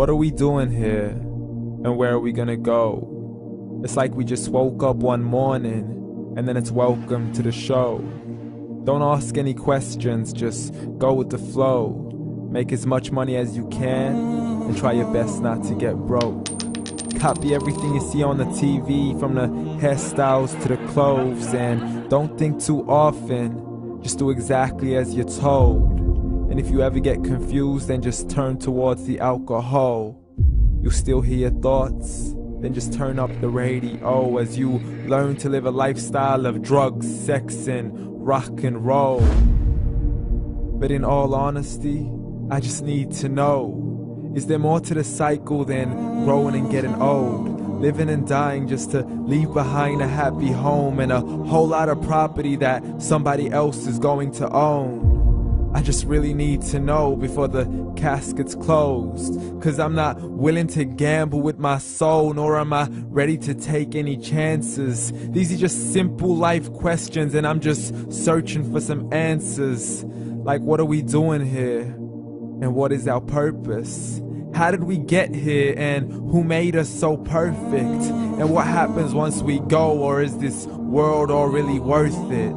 What are we doing here? And where are we gonna go? It's like we just woke up one morning and then it's welcome to the show. Don't ask any questions, just go with the flow. Make as much money as you can and try your best not to get broke. Copy everything you see on the TV, from the hairstyles to the clothes, and don't think too often, just do exactly as you're told. And if you ever get confused, then just turn towards the alcohol. You'll still hear your thoughts, then just turn up the radio as you learn to live a lifestyle of drugs, sex, and rock and roll. But in all honesty, I just need to know, is there more to the cycle than growing and getting old? Living and dying just to leave behind a happy home and a whole lot of property that somebody else is going to own. I just really need to know before the casket's closed, 'cause I'm not willing to gamble with my soul, nor am I ready to take any chances. These are just simple life questions and I'm just searching for some answers. Like, what are we doing here? And what is our purpose? How did we get here, and who made us so perfect? And what happens once we go, or is this world all really worth it?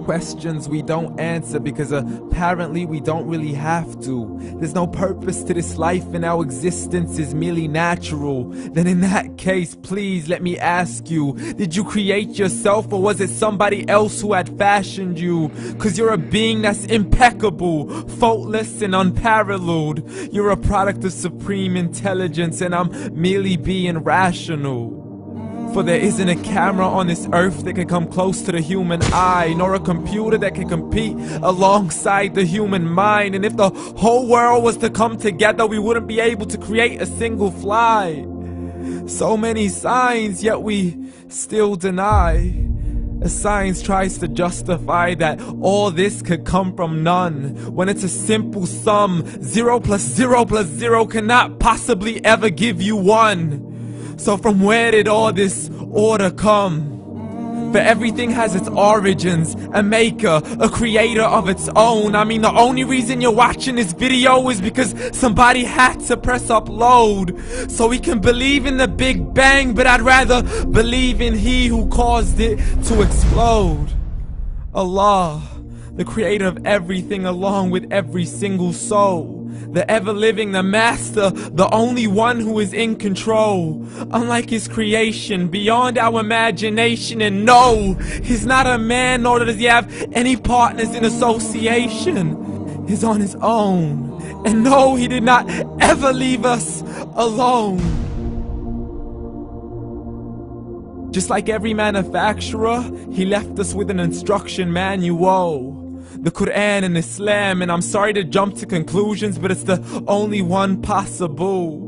Questions we don't answer because apparently we don't really have to. There's no purpose to this life and our existence is merely natural. Then in that case, please let me ask you, did you create yourself, or was it somebody else who had fashioned you? 'Cause you're a being that's impeccable, faultless and unparalleled. You're a product of supreme intelligence and I'm merely being rational. For there isn't a camera on this earth that can come close to the human eye, nor a computer that can compete alongside the human mind. And if the whole world was to come together, we wouldn't be able to create a single fly. So many signs, yet we still deny. As science tries to justify that all this could come from none, when it's a simple sum. 0 plus 0 plus 0 cannot possibly ever give you 1. So from where did all this order come? For everything has its origins, a maker, a creator of its own. I mean, the only reason you're watching this video is because somebody had to press upload. So we can believe in the Big Bang, but I'd rather believe in He who caused it to explode. Allah, the creator of everything along with every single soul. The ever-living, the master, the only one who is in control. Unlike his creation, beyond our imagination. And no, he's not a man, nor does he have any partners in association. He's on his own. And no, he did not ever leave us alone. Just like every manufacturer, he left us with an instruction manual. The Quran and Islam, and I'm sorry to jump to conclusions, but it's the only one possible.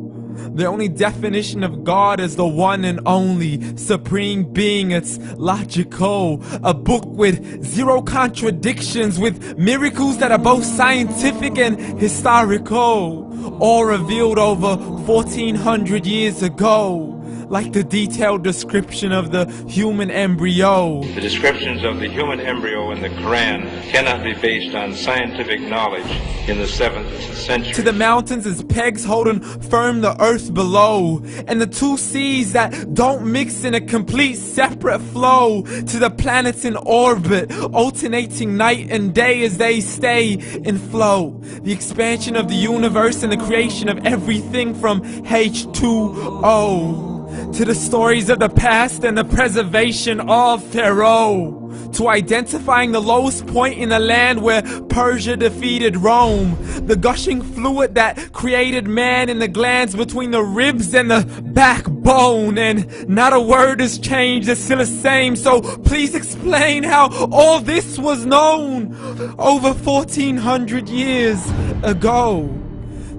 The only definition of God is the one and only supreme being. It's logical, a book with 0 contradictions, with miracles that are both scientific and historical, all revealed over 1400 years ago. Like the detailed description of the human embryo. The descriptions of the human embryo in the Quran cannot be based on scientific knowledge in the 7th century. To the mountains as pegs holding firm the earth below, and the 2 seas that don't mix in a complete separate flow. To the planets in orbit, alternating night and day as they stay in flow. The expansion of the universe and the creation of everything from H2O. To the stories of the past and the preservation of Pharaoh. To identifying the lowest point in the land where Persia defeated Rome. The gushing fluid that created man in the glands between the ribs and the backbone. And not a word has changed, it's still the same. So please explain how all this was known over 1400 years ago.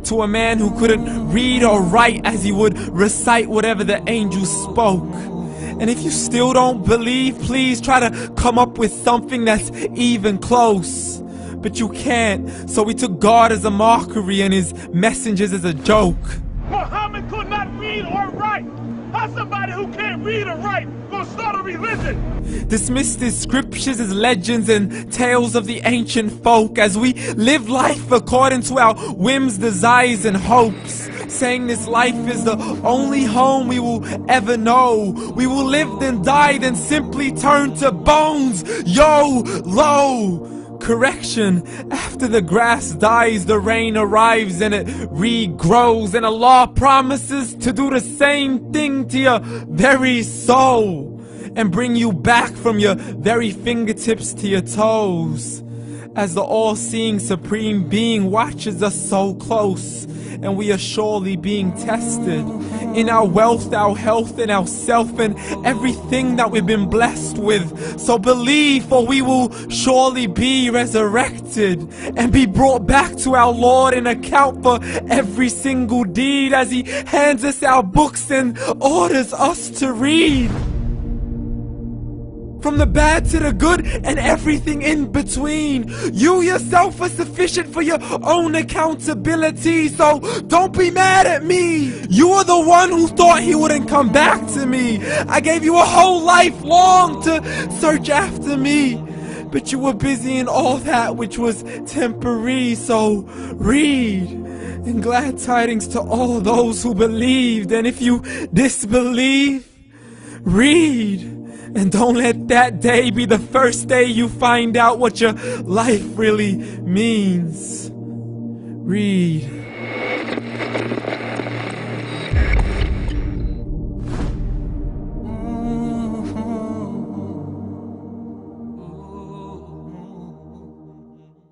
To a man who couldn't read or write, as he would recite whatever the angels spoke. And if you still don't believe, please try to come up with something that's even close. But you can't, so we took God as a mockery and his messengers as a joke. Muhammad could not read or write. How's somebody who can't read or write gonna start a religion? Dismissed his scriptures as legends and tales of the ancient folk, as we live life according to our whims, desires, and hopes. saying this life is the only home we will ever know. We will live then die, then simply turn to bones. YOLO! Correction, after the grass dies, the rain arrives and it regrows, and Allah promises to do the same thing to your very soul and bring you back from your very fingertips to your toes, as the all-seeing supreme being watches us so close, and we are surely being tested in our wealth, our health, and our self, and everything that we've been blessed with. So believe, for we will surely be resurrected and be brought back to our Lord and account for every single deed, as He hands us our books and orders us to read. From the bad to the good and everything in between. You yourself are sufficient for your own accountability, so don't be mad at me. You are the one who thought He wouldn't come back to me. I gave you a whole life long to search after me, but you were busy in all that which was temporary. So read, and glad tidings to all those who believed. And if you disbelieve, read. And don't let that day be the first day you find out what your life really means. Read.